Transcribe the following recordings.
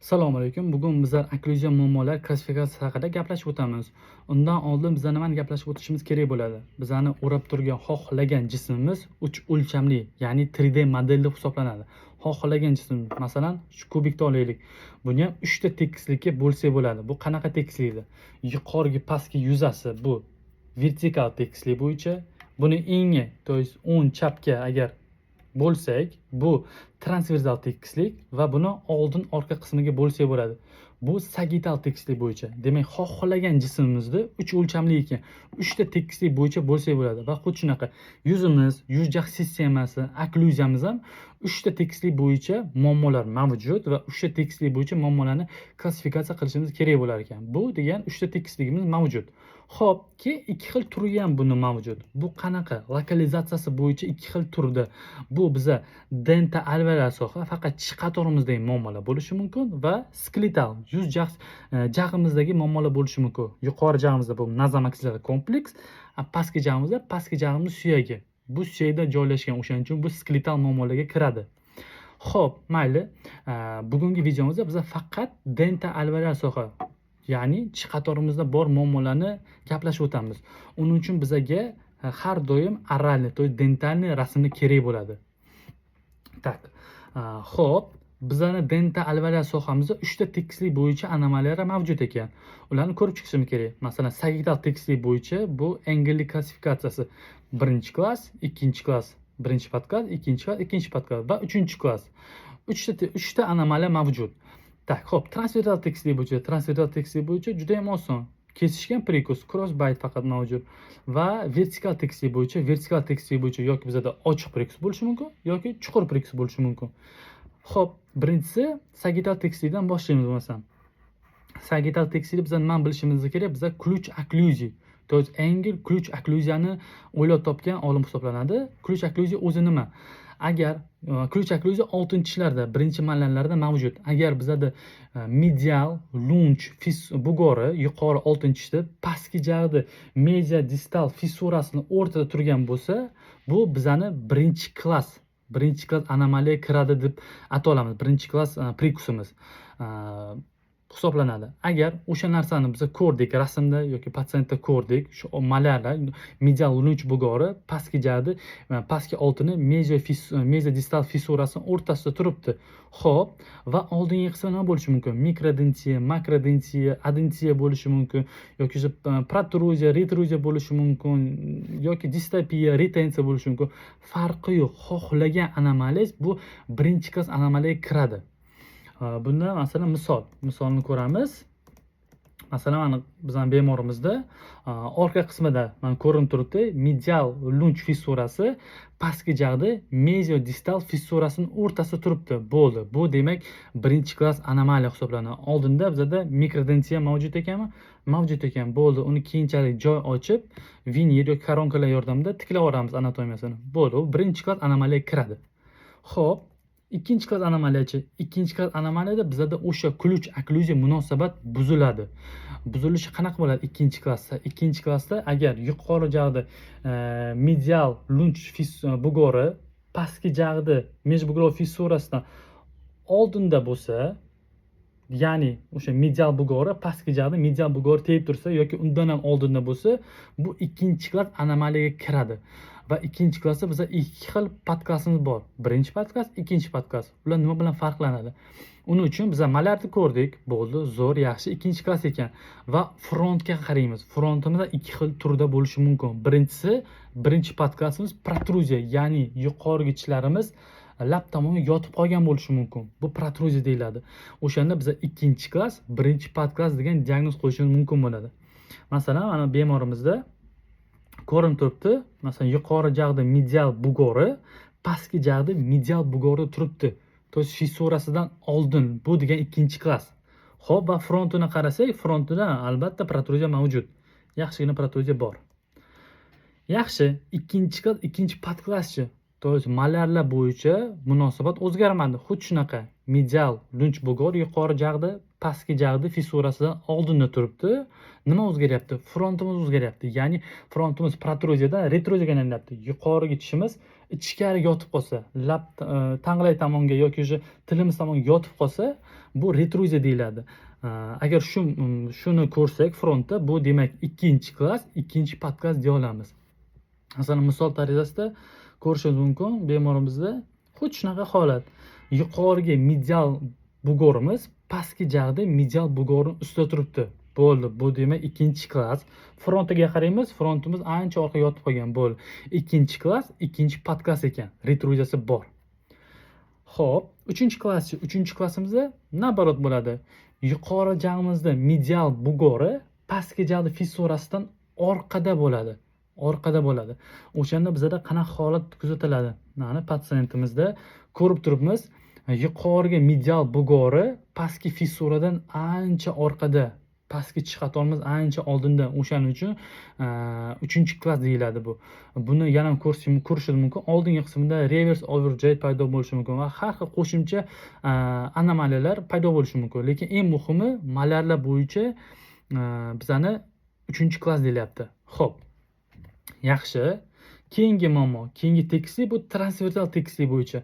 Assalomu alaykum. Bugun bizlar okklyuziya muammolar klassifikatsiyasi haqida gaplashib o'tamiz. Undan oldin bizlar nimani gaplashib o'tishimiz kerak bo'ladi? Bizani o'rab turgan xohlagan jismimiz 3 o'lchamli, ya'ni 3D model deb hisoblanadi. Xohlagan jism, masalan, shu kubikni olaylik. Buni ham 3 ta tekislikka bo'lsak bo'ladi. Bu qanaqa tekislikdir? Yuqorgi pastki yuzasi bu vertikal tekislik bo'yicha, buni engi, to есть o'ng chapga agar bo'lsak, bu transversal tekislik va buni oldin orqa qismiga bo'lsak bo'ladi. Bu sagital tekislik bo'yicha. Demak, xohlagan jismimizni 3 o'lchamli ekan, 3 ta tekislik bo'yicha bo'lsak bo'ladi. Va xuddi shunaqa yuzimiz, yuzjaq sistemasi, okklyuziyamiz ham 3 ta tekislik bo'yicha muammolar mavjud va 3 ta tekislik bo'yicha muammolarni klassifikatsiya qilishimiz kerak bo'lar ekan. Bu degan 3 ta tekisligimiz mavjud. Xo'p, keyin ikki xil turi ham buni mavjud. Bu qanaqa? Lokalizatsiyasi bo'yicha ikki xil turda. Bu biza denta alveolar soha faqat tish qatorimizdagi muammolar bo'lishi mumkin va skeletal yuz jag'imizdagi muammolar bo'lishi mumkin. Yuqori jag'imizda bu nazomaksilar kompleks, pastki jag'imizda pastki jag'imiz suyagi. Bu suyakda joylashgan, o'shaning uchun bu skeletal muammolarga kiradi. Xo'p, mayli. Bugungi videomizda biz faqat denta alveolar soha, ya'ni tish qatorimizda bor muammolarni gaplashib o'tamiz. Uning uchun bizga har doim oralniy, to есть dentalniy rasmni kerak bo'ladi. Tak. Xo'p, bizani denta alveolar sohamizda 3 ta tekislik bo'yicha anomaliyalar mavjud ekan. Ularni ko'rib chiqishimiz kerak. Masalan, sagital tekislik bo'yicha bu engellik klassifikatsiyasi 1-klass, 2-klass, 1-podkast, 2-klass, 2-podkast va 3-klass. 3 ta anomaliya mavjud. Tak, xo'p, transversal tekislik bo'yicha juda ham oson. Kesishgan prikus, crossbite faqat mavjud va vertikal tekislik bo'yicha yoki bizada ochiq prikus bo'lishi mumkin yoki chuqur prikus bo'lishi mumkin. Xo'p, birinchisi sagital tekislikdan boshlaymiz bo'lmasam. Sagital tekislik bizdan nima bilishimiz kerak? Biza ключ okklyuziya, to есть engel ключ okklyuziyani o'ylab topgan olim hisoblanadi. Ключ okklyuziya o'zi nima? Agar ключ okklyuziya 6-tishlarda, birinchi malanlarda mavjud. Agar bizada medial lunch bugori yuqori 6-tishda, pastki jag'da media distal fissurasini o'rtada turgan bo'lsa, bu bizani birinchi klass anomaliya kiradi deb atolamiz. Birinchi klass prikusimiz hisoblanadi. Agar o'sha narsani biz ko'rdik rasmda yoki patsientda ko'rdik, shu malarlar medial lunch bugori pastki jag'da, pastki oltini media distal fissurasini o'rtasida turibdi. Xo'p, va oldingi qismi nima bo'lishi mumkin? Mikrodentiya, makrodentiya, adentiya bo'lishi mumkin yoki protruziya, retruziya bo'lishi mumkin yoki distopiya, retensiya bo'lishi mumkin. Farqi yo'q. Xohlagan anomaliya bu birinchi klass anomaliyaga kiradi. Bunda masalan misolni ko'ramiz. Masalan, mana bizning bemorimizda orqa qismida mana ko'rinib turibdi, medial lunch fissurasi pastki jag'da mezio-distal fissurasining o'rtasida turibdi. Bo'ldi. Bu demak birinchi klass anomaliya hisoblanadi. Oldinda bizda mikrodentiya mavjud ekanmi? Mavjud ekan. Bo'ldi. Uni keyinchalik joy ochib, vinir yoki koronkalar yordamida tiklab olamiz anatomiyasini. Bo'ldi. U birinchi klass anomaliyaga kiradi. Xo'p, ikkinchi klass anomaliyachi. Ikkinchi klass anomaliyada bizda o'sha ключ okklyuziya munosabat buziladi. Buzilishi qanaqa bo'ladi ikkinchi klassda? Ikkinchi klassda agar yuqori jag'da medial lunch bugori pastki jag'da межбугровой fissurasidan oldinda bo'lsa, ya'ni o'sha medial bugori pastki jag'da medial bugori tegib tursa yoki undan ham oldinda bo'lsa, bu ikkinchi klass anomaliyaga kiradi. Va ikkinchi klassda bizda ikki xil podkastimiz bor. Birinchi podkast, ikkinchi podkast. Ular nima bilan farqlanadi? Uning uchun biz malarni ko'rdik, bo'ldi, zo'r, yaxshi, ikkinchi klass ekan. Va frontga qaraymiz. Frontimizda ikki xil turda bo'lishi mumkin. Birinchisi, birinchi podkastimiz protruziya, ya'ni yuqorgi tishlarimiz lab tomonga yotib qolgan bo'lishi mumkin. Bu protruziya deyiladi. O'shanda biz ikkinchi klass, birinchi podkast degan diagnoz qo'yishimiz mumkin bo'ladi. Masalan, mana bemorimizda ko'rinib turibdi. Masalan, yuqori jag'da medial bugori, pastki jag'da medial bugori turibdi. To есть fissurasidan oldin. Bu degan ikkinchi klass. Xo'p, va frontini qarasak, frontida albatta protruziya mavjud. Yaxshigina protruziya bor. Yaxshi, ikkinchi klass, ikkinchi podklasschi. To есть malarlar bo'yicha munosabat o'zgarmadi. Xuddi shunaqa. Medial lunch bugori yuqori jag'da, pastki jag'da fissurasidan oldinda turibdi. Nima o'zgaryapti? Frontimiz o'zgaryapti. Ya'ni frontimiz protruziyadan retruziyaga aylanayapti. Yuqorigi tishimiz ichkari yotib qolsa, lab tang'ay tomonga yoki o'sha tilimiz tomonga yotib qolsa, bu retruziya deyiladi. Agar shuni ko'rsak frontda, bu demak ikkinchi klass, ikkinchi podklass deya olamiz. Masalan, misol tarizasida ko'rishingiz mumkin, bemorimizda xuddi shunaqa holat. Yuqoriga medial bugorimiz pastki jag'da medial bugorning ustida turibdi. Bo'ldi, bu demak ikkinchi klass. Frontiga qaraymiz, frontimiz ancha orqaga yotib qolgan. Bo'ldi. Ikkinchi klass, ikkinchi podklass ekan. Retruziyasi bor. Xo'p, uchinchi klassimizda naborot bo'ladi. Yuqori jag'imizda medial bugori pastki jag'da fissurasidan orqada bo'ladi. O'shanda bizda qanaqa holat kuzatiladi? Mana patsientimizda ko'rib turibmiz, yuqoriga medial bugori pastki fissuradan ancha orqada, pastki tish qatorimiz ancha oldinda. O'shaning uchun 3-klass deyiladi bu. Buni yana ko'rishingiz mumkin. Oldingi qismida reverse overjet paydo bo'lishi mumkin va har xil qo'shimcha anomaliyalar paydo bo'lishi mumkin. Lekin eng muhimi malarlar bo'yicha bizani 3-klass deyilyapti. Xo'p. Yaxshi. Keyingi muammo, keyingi tekislik bu transversal tekislik bo'yicha.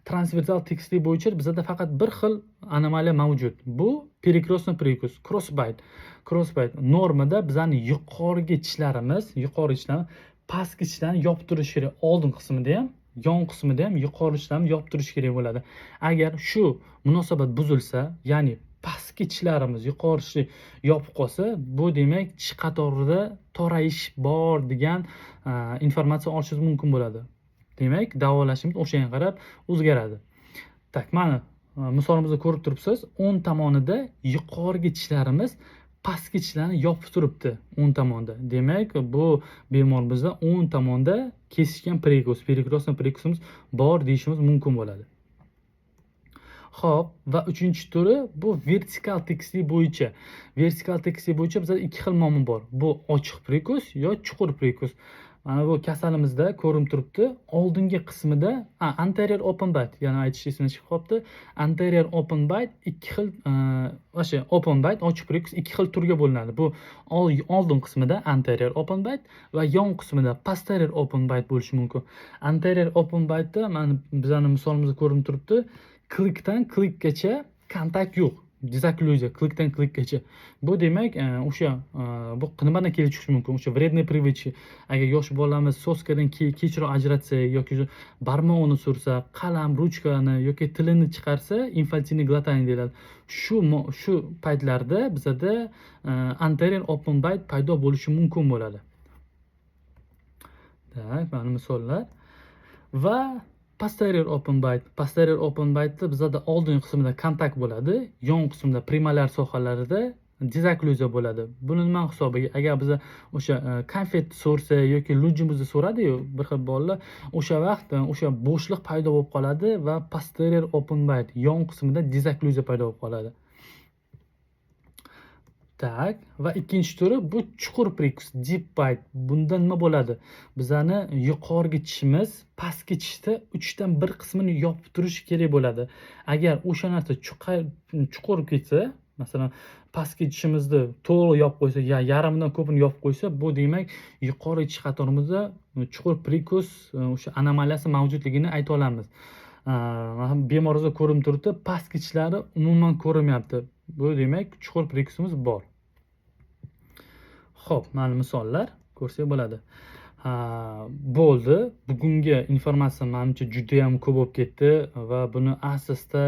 Transversal tekislik bo'yicha bizda faqat bir xil anomaliya mavjud. Bu perikrosno perikus, crossbite. Normada bizani yuqorgi tishlarimiz, pastki tishlarni yopib turish kerak. Oldin qismida ham, yon qismida ham yuqori tishlarni yopib turish kerak bo'ladi. Agar shu munosabat buzilsa, ya'ni pastki tishlarimiz yuqori tishni yopib qolsa, bu demak tish qatorida torayish bor degan informatsiya olishingiz mumkin bo'ladi. Demak, davolashimiz o'shanga qarab o'zgaradi. Tak, mana misolimizda ko'rib turibsiz, o'ng tomonida yuqorgi tishlarimiz pastki tishlarni yopib turibdi, o'ng tomonda. Demak, bu bemorimizda o'ng tomonda kesishgan perikrosno perikusimiz bor deyishimiz mumkin bo'ladi. Xo'p, va 3-turi bu vertikal tekislik bo'yicha. Vertikal tekislik bo'yicha bizda ikki xil muammo bor. Bu ochiq perikus yo chuqur perikus. Mana bu kasalimizda ko'rinib turibdi. Oldingi qismida anterior open bite, yana aytish esimdan chiqib qolibdi. Anterior open bite ikki xil, o'sha open bite, ochiq perikus ikki xil turga bo'linadi. Bu oldin qismida anterior open bite va yon qismida posterior open bite bo'lishi mumkin. Anterior open bite'da mana bizning misolimizda ko'rinib turibdi. Klikdan klikgacha kontakt yo'q. Dezokklyuziya klikdan klikgacha. Bu demak, o'sha bu nimadan kelib chiqishi mumkin? O'sha вредные привычки. Agar yosh bolamiz soskadan kechroq ajratsa yoki barmog'ini sursa, qalam, ruchkani yoki tilini chiqarsa, infantilniy glotaniya deyiladi. Shu paytlarda bizda anterior open bite paydo bo'lishi mumkin bo'ladi. Tak, mana misollar. Va posterior open bite'da bizda oldingi qismida kontakt bo'ladi, yon qismida premolar sohalarida dezokklyuziya bo'ladi. Buni nima hisobiga? Agar biz o'sha konfet so'rsa yoki lujimizni so'radi-yu, bir xil bolalar, o'sha vaqt o'sha bo'shliq paydo bo'lib qoladi va posterior open bite yon qismida dezokklyuziya paydo bo'lib qoladi. Tak, va ikkinchi turi bu chuqur perikus, deep bite. Bunda nima bo'ladi? Bizani yuqorgi tishimiz pastki tishda 3dan 1 qismini yopib turishi kerak bo'ladi. Agar o'sha narsa chuqur ketsa, masalan, pastki tishimizni to'liq yopib qo'ysa, yarimdan ko'pini yopib qo'ysa, bu demak yuqori tish qatorimizda chuqur perikus o'sha anomaliyasi mavjudligini ayta olamiz. Bemorimizda ko'rinib turibdi, pastki tishlari umuman ko'rinmayapti. Bu demak chuqur perikusimiz bor. Xo'p, mana misollar ko'rsak bo'ladi. Bo'ldi. Bugungi informatsiya menimcha juda ham ko'p bo'lib ketdi va buni asosda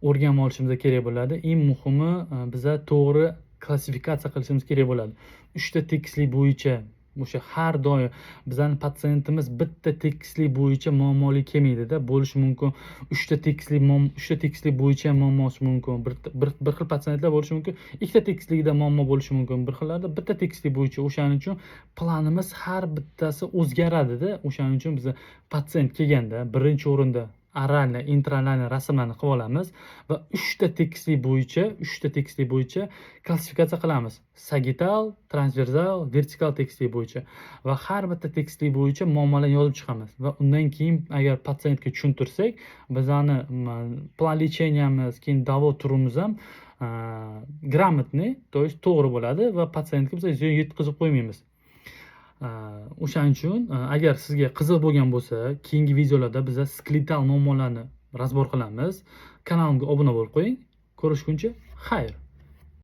o'rganib olishimiz kerak bo'ladi. Eng muhimi biza to'g'ri klassifikatsiya qilishimiz kerak bo'ladi. 3 ta tekislik bo'yicha o'sha har doim bizning patsientimiz bitta tekislik bo'yicha muammoli kelmaydi-da, bo'lishi mumkin. 3 ta tekislik bo'yicha muammosi mumkin. Bir xil patsientlar bo'lishi mumkin. 2 ta tekislikda muammo bo'lishi mumkin. Bir xillarda bitta tekislik bo'yicha. O'shaning uchun planimiz har bittasi o'zgaradi-da. O'shaning uchun biz patsient kelganda birinchi o'rinda oralni, intraoralni rasmlarni qilib olamiz va 3 ta tekislik bo'yicha klassifikatsiya qilamiz. Sagittal, transversal, vertikal tekislik bo'yicha va har bitta tekislik bo'yicha muammolarni yozib chiqamiz va undan keyin agar patsientga tushuntirsak, bizani plan lecheniyamiz, keyin davo turimiz ham gрамотный, то есть to'g'ri bo'ladi va patsientga biz ziyon yetkazib qo'ymaymiz. O'shaning uchun agar sizga qiziq bo'lgan bo'lsa, keyingi videolarda biz skeletal muammolarni razbor qilamiz. Kanalimga obuna bo'lib qo'ying. Ko'rishguncha xayr.